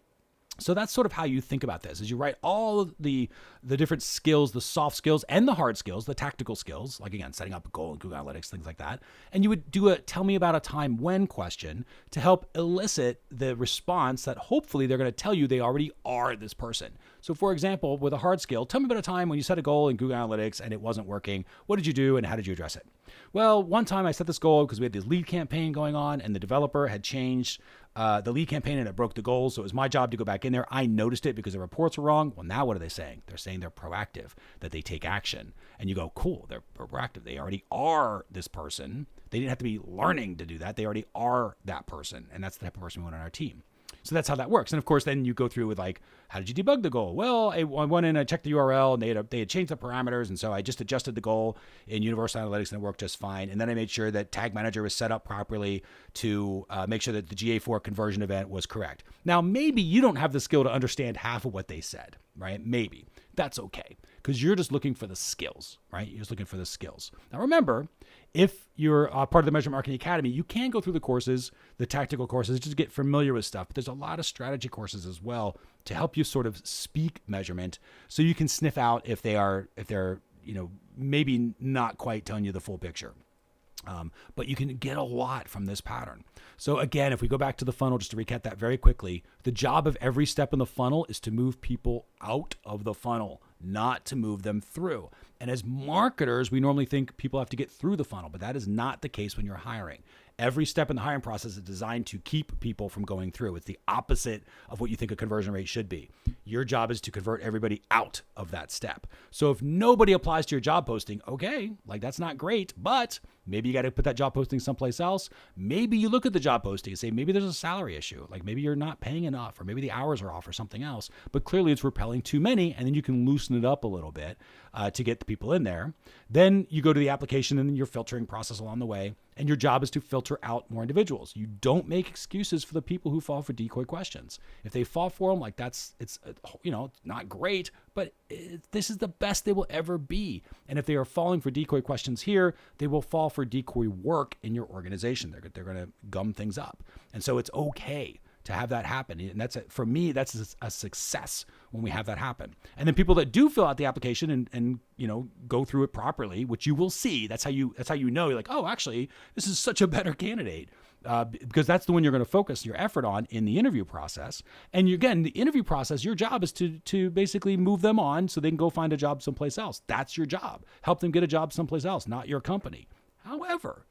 So that's sort of how you think about this, is you write all of the different skills, the soft skills and the hard skills, the tactical skills, like again, setting up a goal in Google Analytics, things like that. And you would do a tell me about a time when question to help elicit the response that hopefully they're going to tell you they already are this person. So for example, with a hard skill, tell me about a time when you set a goal in Google Analytics and it wasn't working. What did you do and how did you address it? Well, one time I set this goal because we had this lead campaign going on and the developer had changed the lead campaign and it broke the goals. So it was my job to go back in there. I noticed it because the reports were wrong. Well, now what are they saying? They're saying they're proactive, that they take action. And you go, cool, they're proactive. They already are this person. They didn't have to be learning to do that. They already are that person. And that's the type of person we want on our team. So that's how that works. And of course, then you go through with like, how did you debug the goal? Well, I went in and I checked the URL and they had changed the parameters. And so I just adjusted the goal in Universal Analytics and it worked just fine. And then I made sure that Tag Manager was set up properly to make sure that the GA4 conversion event was correct. Now, maybe you don't have the skill to understand half of what they said, right? Maybe. That's okay, because you're just looking for the skills, right? You're just looking for the skills. Now, remember, if you're part of the Measurement Marketing Academy, you can go through the courses, the tactical courses, just to get familiar with stuff. But there's a lot of strategy courses as well to help you sort of speak measurement, so you can sniff out if they're maybe not quite telling you the full picture. But you can get a lot from this pattern. So again, if we go back to the funnel, just to recap that very quickly, the job of every step in the funnel is to move people out of the funnel, not to move them through. And as marketers, we normally think people have to get through the funnel, but that is not the case when you're hiring. Every step in the hiring process is designed to keep people from going through. It's the opposite of what you think a conversion rate should be. Your job is to convert everybody out of that step. So if nobody applies to your job posting, okay, like that's not great, but maybe you got to put that job posting someplace else. Maybe you look at the job posting and say, maybe there's a salary issue. Like maybe you're not paying enough, or maybe the hours are off or something else, but clearly it's repelling too many. And then you can loosen it up a little bit to get the people in there. Then you go to the application and then your filtering process along the way. And your job is to filter out more individuals. You don't make excuses for the people who fall for decoy questions. If they fall for them, like it's not great, but this is the best they will ever be. And if they are falling for decoy questions here, they will fall for decoy work in your organization. They're going to gum things up. And so it's okay to have that happen. And for me, that's a success when we have that happen. And then people that do fill out the application and go through it properly, which you will see, that's how you know, you're like, oh, actually, this is such a better candidate, because that's the one you're going to focus your effort on in the interview process. And again, the interview process, your job is to basically move them on so they can go find a job someplace else. That's your job. Help them get a job someplace else, not your company. However,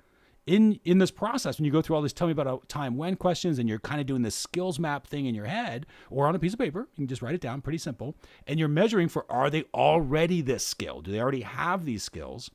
in this process, when you go through all this tell me about a time when questions and you're kind of doing this skills map thing in your head or on a piece of paper, you can just write it down, pretty simple. And you're measuring for, are they already this skill? Do they already have these skills?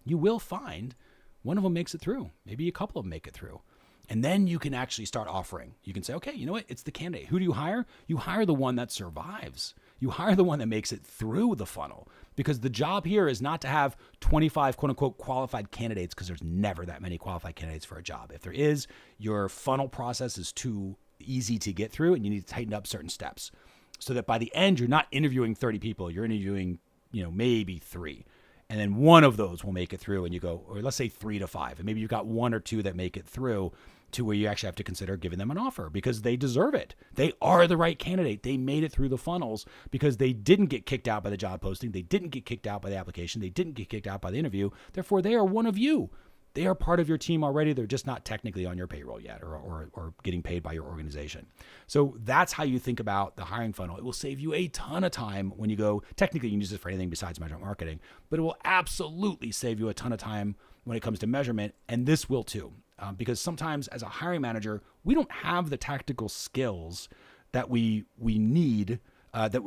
You will find one of them makes it through. Maybe a couple of them make it through. And then you can actually start offering. You can say, okay, you know what? It's the candidate. Who do you hire? You hire the one that survives. You hire the one that makes it through the funnel, because the job here is not to have 25 quote unquote qualified candidates, because there's never that many qualified candidates for a job. If there is, your funnel process is too easy to get through and you need to tighten up certain steps so that by the end, you're not interviewing 30 people. You're interviewing, maybe 3. And then one of those will make it through and you go, or let's say 3 to 5. And maybe you've got 1 or 2 that make it through to where you actually have to consider giving them an offer because they deserve it. They are the right candidate. They made it through the funnels because they didn't get kicked out by the job posting. They didn't get kicked out by the application. They didn't get kicked out by the interview. Therefore, they are one of you. They are part of your team already. They're just not technically on your payroll yet or getting paid by your organization. So that's how you think about the hiring funnel. It will save you a ton of time when you go, technically you can use this for anything besides measurement marketing, but it will absolutely save you a ton of time when it comes to measurement. And this will too, because sometimes as a hiring manager, we don't have the tactical skills that we need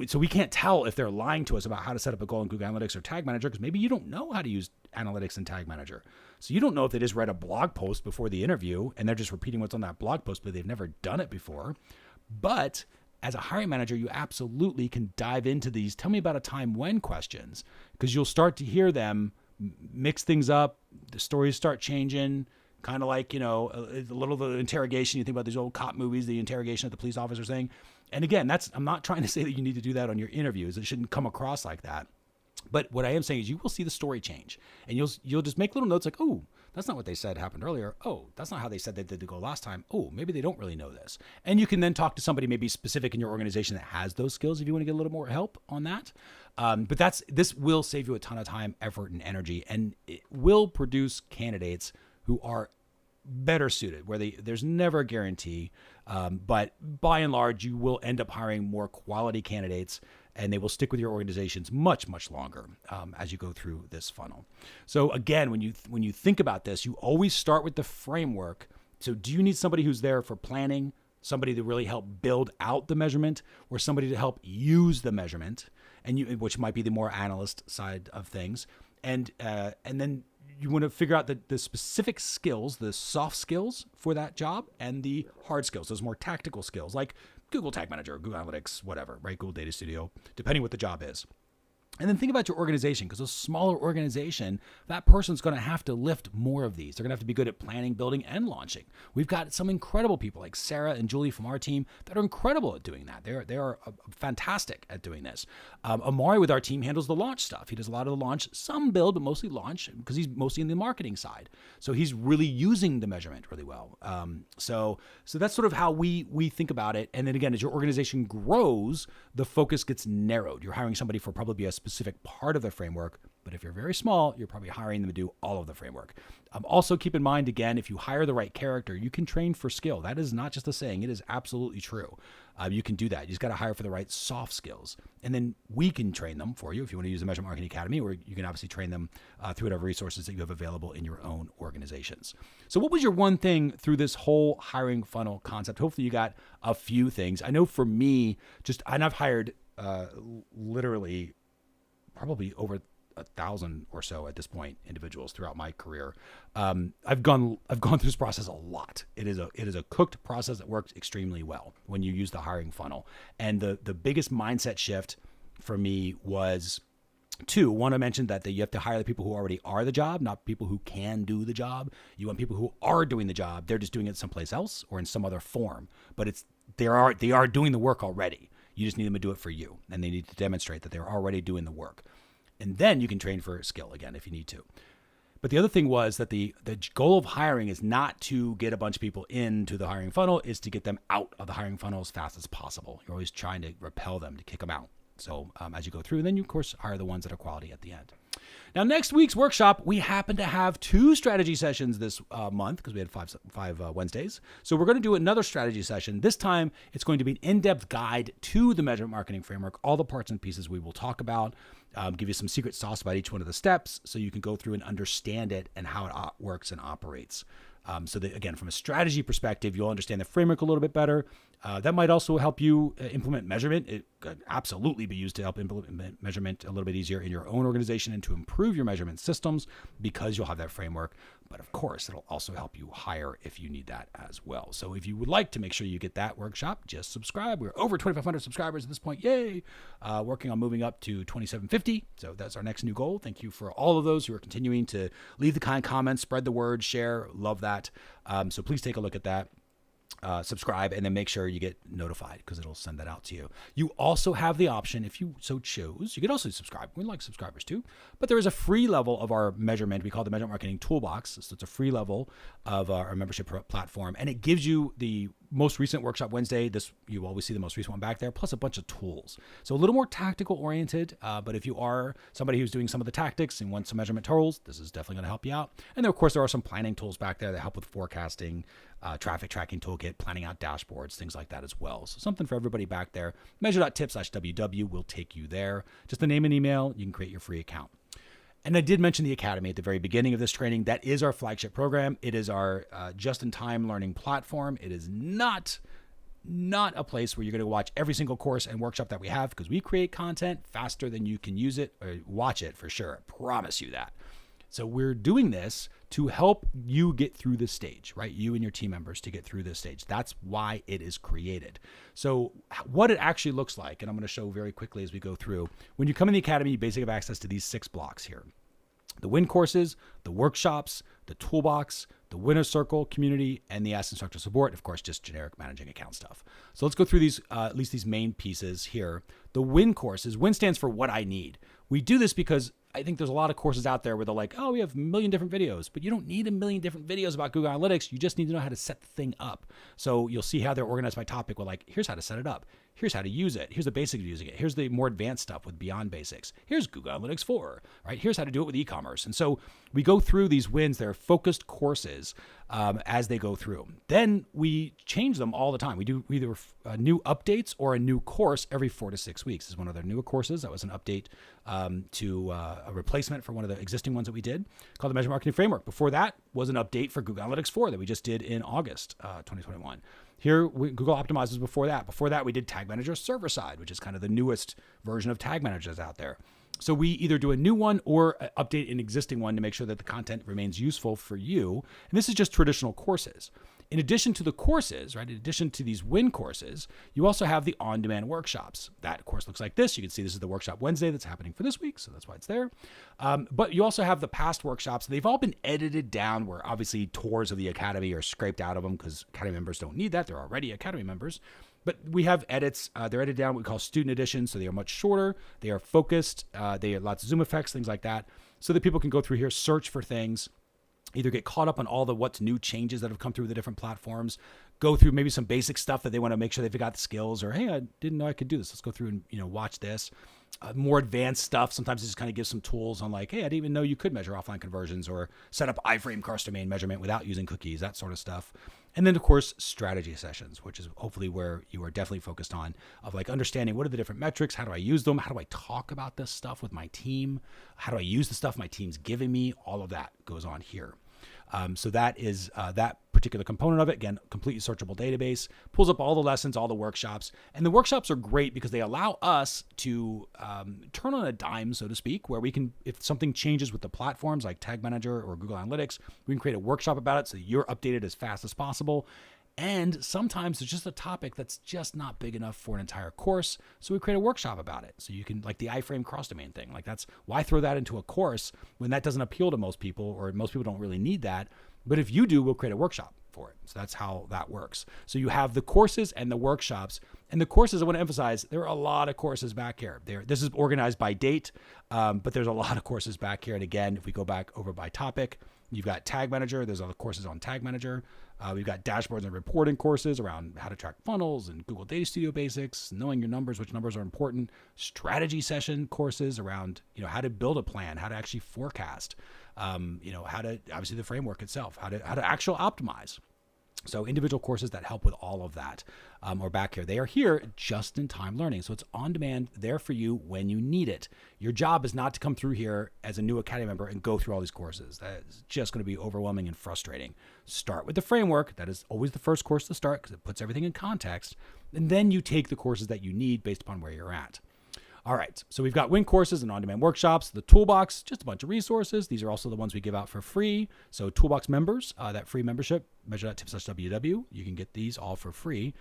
so we can't tell if they're lying to us about how to set up a goal in Google Analytics or Tag Manager, because maybe you don't know how to use Analytics and Tag Manager. So you don't know if they just read a blog post before the interview and they're just repeating what's on that blog post, but they've never done it before. But as a hiring manager, you absolutely can dive into these "tell me about a time when" questions, because you'll start to hear them mix things up. The stories start changing, kind of like, a little of the interrogation. You think about these old cop movies, the interrogation of the police officer thing. And again, I'm not trying to say that you need to do that on your interviews. It shouldn't come across like that. But what I am saying is you will see the story change, and you'll just make little notes like, oh, that's not what they said happened earlier. Oh, that's not how they said they did the goal last time. Oh, maybe they don't really know this. And you can then talk to somebody maybe specific in your organization that has those skills if you want to get a little more help on that. But this will save you a ton of time, effort, and energy, and it will produce candidates who are better suited, where there's never a guarantee. But by and large, you will end up hiring more quality candidates, and they will stick with your organizations much, much longer as you go through this funnel. So again, when you think about this, you always start with the framework. So do you need somebody who's there for planning, somebody to really help build out the measurement, or somebody to help use the measurement, which might be the more analyst side of things, and then you want to figure out the specific skills, the soft skills for that job, and the hard skills, those more tactical skills like Google Tag Manager, Google Analytics, whatever, right? Google Data Studio, depending what the job is. And then think about your organization, because a smaller organization, that person's going to have to lift more of these. They're going to have to be good at planning, building, and launching. We've got some incredible people like Sarah and Julie from our team that are incredible at doing that. They are fantastic at doing this. Amari with our team handles the launch stuff. He does a lot of the launch, some build, but mostly launch, because he's mostly in the marketing side. So he's really using the measurement really well. So that's sort of how we think about it. And then again, as your organization grows, the focus gets narrowed. You're hiring somebody for probably a specific part of the framework, but if you're very small, you're probably hiring them to do all of the framework. Also keep in mind, again, if you hire the right character, you can train for skill. That is not just a saying, it is absolutely true. You can do that. You just got to hire for the right soft skills. And then we can train them for you if you want to use the Measurement Marketing Academy, or you can obviously train them through whatever resources that you have available in your own organizations. So what was your one thing through this whole hiring funnel concept? Hopefully you got a few things. I know for me, and I've hired literally probably over 1,000 or so at this point individuals throughout my career. I've gone through this process a lot. It is a cooked process that works extremely well when you use the hiring funnel. And the biggest mindset shift for me was one, I mentioned that you have to hire the people who already are the job, not people who can do the job. You want people who are doing the job. They're just doing it someplace else or in some other form, but they are doing the work already. You just need them to do it for you, and they need to demonstrate that they're already doing the work. And then you can train for skill again if you need to. But the other thing was that the goal of hiring is not to get a bunch of people into the hiring funnel, is to get them out of the hiring funnel as fast as possible. You're always trying to repel them, to kick them out. So as you go through, then you, of course, hire the ones that are quality at the end. Now, next week's workshop, we happen to have 2 strategy sessions this month, because we had five Wednesdays. So we're going to do another strategy session. This time, it's going to be an in-depth guide to the Measurement Marketing Framework, all the parts and pieces we will talk about, give you some secret sauce about each one of the steps so you can go through and understand it and how it works and operates. So that, again, from a strategy perspective, you'll understand the framework a little bit better. That might also help you implement measurement. It could absolutely be used to help implement measurement a little bit easier in your own organization and to improve your measurement systems, because you'll have that framework. But of course, it'll also help you hire if you need that as well. So if you would like to make sure you get that workshop, just subscribe. We're over 2,500 subscribers at this point. Yay! Working on moving up to 2,750. So that's our next new goal. Thank you for all of those who are continuing to leave the kind comments, spread the word, share. Love that. So please take a look at that. Subscribe, and then make sure you get notified, because it'll send that out to you. You also have the option, if you so choose, you could also subscribe. We like subscribers too, but there is a free level of our measurement. We call it the Measurement Marketing Toolbox. So it's a free level of our membership platform, and it gives you the most recent workshop Wednesday. You always see the most recent one back there, plus a bunch of tools. So a little more tactical oriented, but if you are somebody who's doing some of the tactics and wants some measurement tools, this is definitely going to help you out. And then, of course, there are some planning tools back there that help with forecasting, traffic tracking toolkit, planning out dashboards, things like that as well. So something for everybody back there. Measure.tip/WW will take you there. Just the name and email, you can create your free account. And I did mention the Academy at the very beginning of this training. That is our flagship program. It is our just-in-time learning platform. It is not a place where you're going to watch every single course and workshop that we have, because we create content faster than you can use it or watch it, for sure. I promise you that. So we're doing this to help you get through this stage, right? You and your team members to get through this stage. That's why it is created. So what it actually looks like, and I'm going to show very quickly as we go through. When you come in the academy, you basically have access to these 6 blocks here. The win courses, the workshops, the toolbox, the winner circle, community, and the Ask Instructor support. Of course, just generic managing account stuff. So let's go through these, at least these main pieces here. The win courses, win stands for what I need. We do this because I think there's a lot of courses out there where they're like, oh, we have a million different videos, but you don't need a million different videos about Google Analytics. You just need to know how to set the thing up. So you'll see how they're organized by topic. We're like, here's how to set it up. Here's how to use it. Here's the basics of using it. Here's the more advanced stuff with Beyond Basics. Here's Google Analytics 4, right? Here's how to do it with e-commerce. And so we go through these wins. They're focused courses as they go through. Then we change them all the time. We do either new updates or a new course every 4 to 6 weeks. This is one of their newer courses. That was an update to a replacement for one of the existing ones that we did called the Measurement Marketing Framework. Before that was an update for Google Analytics 4 that we just did in August 2021. Here, Google Optimize was before that. Before that, we did Tag Manager server side, which is kind of the newest version of Tag Managers out there. So we either do a new one or update an existing one to make sure that the content remains useful for you. And this is just traditional courses. In addition to the courses, right, in addition to these win courses, you also have the on-demand workshops. That course looks like this. You can see this is the Workshop Wednesday that's happening for this week, so that's why it's there. But you also have the past workshops. They've all been edited down where obviously tours of the Academy are scraped out of them because Academy members don't need that. They're already Academy members. But we have edits. They're edited down what we call student editions, so they are much shorter. They are focused. They have lots of zoom effects, things like that, so that people can go through here, search for things, either get caught up on all the what's new changes that have come through the different platforms, go through maybe some basic stuff that they want to make sure they've got the skills, or, hey, I didn't know I could do this. Let's go through and, watch this. More advanced stuff. Sometimes it just kind of gives some tools on like, hey, I didn't even know you could measure offline conversions or set up iframe cross domain measurement without using cookies, that sort of stuff. And then, of course, strategy sessions, which is hopefully where you are definitely focused on, of like understanding what are the different metrics, how do I use them, how do I talk about this stuff with my team, how do I use the stuff my team's giving me, all of that goes on here. So that is that particular component of it. Again, completely searchable database, pulls up all the lessons, all the workshops. And the workshops are great because they allow us to turn on a dime, so to speak, where we can, if something changes with the platforms like Tag Manager or Google Analytics, we can create a workshop about it so you're updated as fast as possible. And sometimes there's just a topic that's just not big enough for an entire course. So we create a workshop about it. So you can, like the iframe cross domain thing, like that's why throw that into a course when that doesn't appeal to most people, or most people don't really need that. But if you do, we'll create a workshop for it. So that's how that works. So you have the courses and the workshops. And the courses, I want to emphasize, there are a lot of courses back here. This is organized by date, but there's a lot of courses back here. And again, if we go back over by topic, you've got Tag Manager. There's other courses on Tag Manager. We've got dashboards and reporting courses around how to track funnels and Google Data Studio basics, knowing your numbers, which numbers are important, strategy session courses around, how to build a plan, how to actually forecast, how to, obviously the framework itself, how to actually optimize. So individual courses that help with all of that are back here. They are here just-in-time learning. So it's on demand, there for you when you need it. Your job is not to come through here as a new Academy member and go through all these courses. That is just going to be overwhelming and frustrating. Start with the framework. That is always the first course to start because it puts everything in context. And then you take the courses that you need based upon where you're at. All right, so we've got win courses and on-demand workshops. The toolbox, just a bunch of resources. These are also the ones we give out for free. So toolbox members, that free membership, measure.tips/WW, you can get these all for free.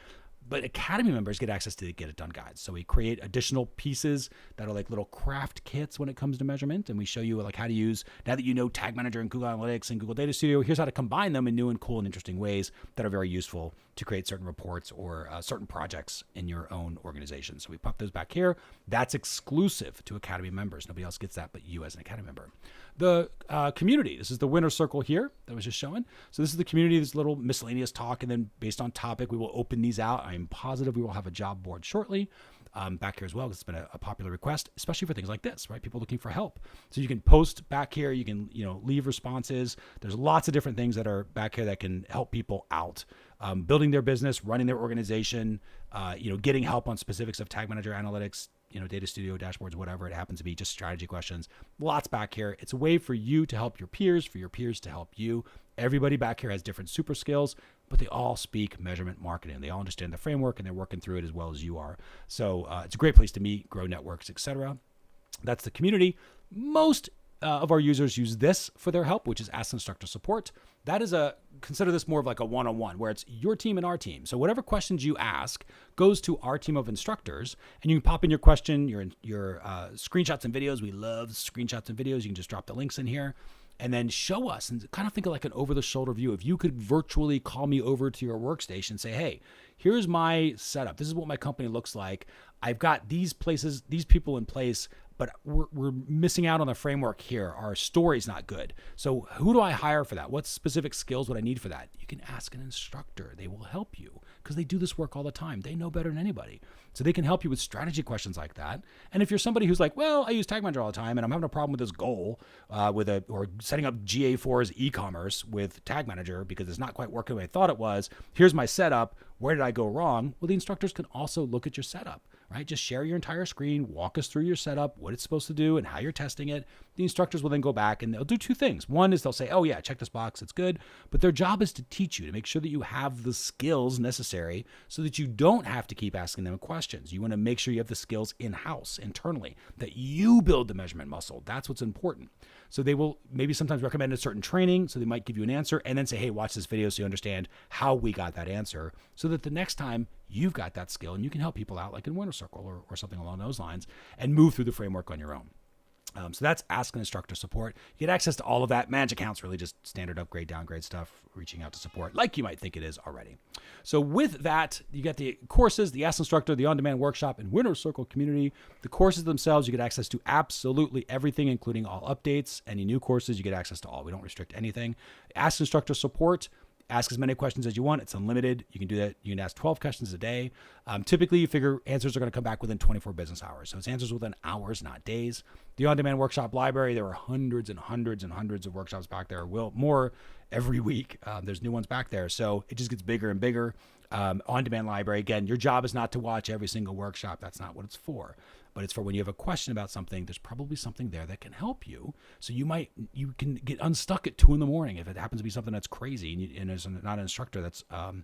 But Academy members get access to the Get It Done guides. So we create additional pieces that are like little craft kits when it comes to measurement. And we show you like how to use, now that you know Tag Manager and Google Analytics and Google Data Studio, here's how to combine them in new and cool and interesting ways that are very useful to create certain reports or certain projects in your own organization. So we pop those back here. That's exclusive to Academy members. Nobody else gets that but you as an Academy member. The community, this is the winner circle here that I was just showing. So this is the community, this little miscellaneous talk, and then based on topic, we will open these out. I'm positive we will have a job board shortly back here as well, because it's been a popular request, especially for things like this, right? People looking for help. So you can post back here, you can leave responses. There's lots of different things that are back here that can help people out, building their business, running their organization, getting help on specifics of Tag Manager analytics, Data Studio, dashboards, whatever it happens to be, just strategy questions. Lots back here. It's a way for you to help your peers, for your peers to help you. Everybody back here has different super skills, but they all speak measurement marketing. They all understand the framework and they're working through it as well as you are. So it's a great place to meet, grow networks, etc. That's the community. Most of our users use this for their help, which is Ask Instructor Support. That is consider this more of like a one-on-one where it's your team and our team. So whatever questions you ask goes to our team of instructors, and you can pop in your question, your screenshots and videos. We love screenshots and videos. You can just drop the links in here and then show us and kind of think of like an over-the-shoulder view. If you could virtually call me over to your workstation and say, hey, here's my setup. This is what my company looks like. I've got these places, these people in place, but we're missing out on the framework here. Our story's not good. So who do I hire for that? What specific skills would I need for that? You can ask an instructor. They will help you because they do this work all the time. They know better than anybody. So they can help you with strategy questions like that. And if you're somebody who's like, well, I use Tag Manager all the time and I'm having a problem with this goal or setting up GA4's e-commerce with Tag Manager because it's not quite working the way I thought it was. Here's my setup. Where did I go wrong? Well, the instructors can also look at your setup, right? Just share your entire screen, walk us through your setup, what it's supposed to do and how you're testing it. The instructors will then go back and they'll do two things. One is they'll say, oh yeah, check this box, it's good. But their job is to teach you, to make sure that you have the skills necessary so that you don't have to keep asking them questions. You want to make sure you have the skills in-house, internally, that you build the measurement muscle. That's what's important. So they will maybe sometimes recommend a certain training. So they might give you an answer and then say, hey, watch this video so you understand how we got that answer so that the next time you've got that skill and you can help people out like in Winner Circle or something along those lines and move through the framework on your own. So that's Ask an Instructor Support. You get access to all of that. Manage accounts, really just standard upgrade, downgrade stuff, reaching out to support like you might think it is already. So with that, you get the courses, the Ask Instructor, the on-demand workshop, and Winner Circle community. The courses themselves, you get access to absolutely everything, including all updates. Any new courses, you get access to all. We don't restrict anything. Ask Instructor Support. Ask as many questions as you want. It's unlimited. You can do that. You can ask 12 questions a day. Typically, you figure answers are going to come back within 24 business hours. So it's answers within hours, not days. The on-demand workshop library, there are hundreds and hundreds and hundreds of workshops back there. More every week. There's new ones back there. So it just gets bigger and bigger. On-demand library, again, your job is not to watch every single workshop. That's not what it's for. But it's for when you have a question about something, there's probably something there that can help you. So you can get unstuck at 2 a.m. if it happens to be something that's crazy and there's not an instructor that's on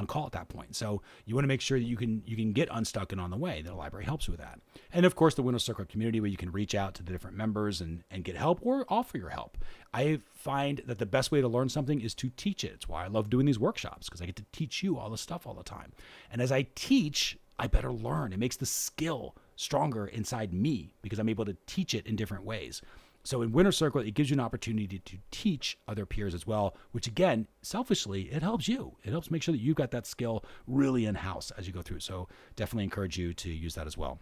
call at that point. So you want to make sure that you can get unstuck and on the way. The library helps you with that. And of course, the Winner Circle community where you can reach out to the different members and get help or offer your help. I find that the best way to learn something is to teach it. It's why I love doing these workshops because I get to teach you all this stuff all the time. And as I teach, I better learn. It makes the skill stronger inside me because I'm able to teach it in different ways. So in Winner Circle, it gives you an opportunity to teach other peers as well, which again, selfishly, it helps you. It helps make sure that you've got that skill really in-house as you go through. So definitely encourage you to use that as well.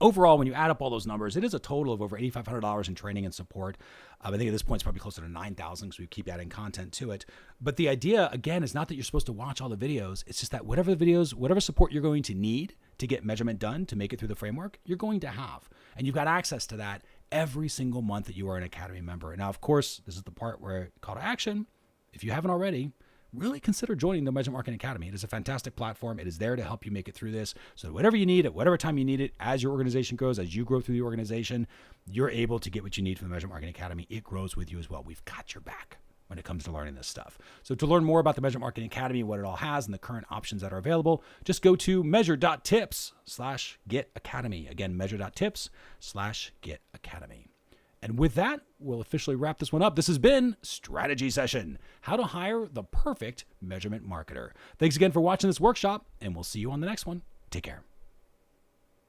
Overall, when you add up all those numbers, it is a total of over $8,500 in training and support. I think at this point, it's probably closer to $9,000 because we keep adding content to it. But the idea, again, is not that you're supposed to watch all the videos. It's just that whatever support you're going to need to get measurement done, to make it through the framework, you're going to have. And you've got access to that every single month that you are an Academy member. And now, of course, this is the part where call to action. If you haven't already, really consider joining the Measurement Marketing Academy. It is a fantastic platform. It is there to help you make it through this. So whatever you need at whatever time you need it, as your organization grows, as you grow through the organization, you're able to get what you need from the Measurement Marketing Academy. It grows with you as well. We've got your back when it comes to learning this stuff. So to learn more about the Measurement Marketing Academy, what it all has, and the current options that are available, just go to measure.tips/getacademy. Again, measure.tips/getacademy. And with that, we'll officially wrap this one up. This has been Strategy Session, how to hire the perfect measurement marketer. Thanks again for watching this workshop, and we'll see you on the next one. Take care.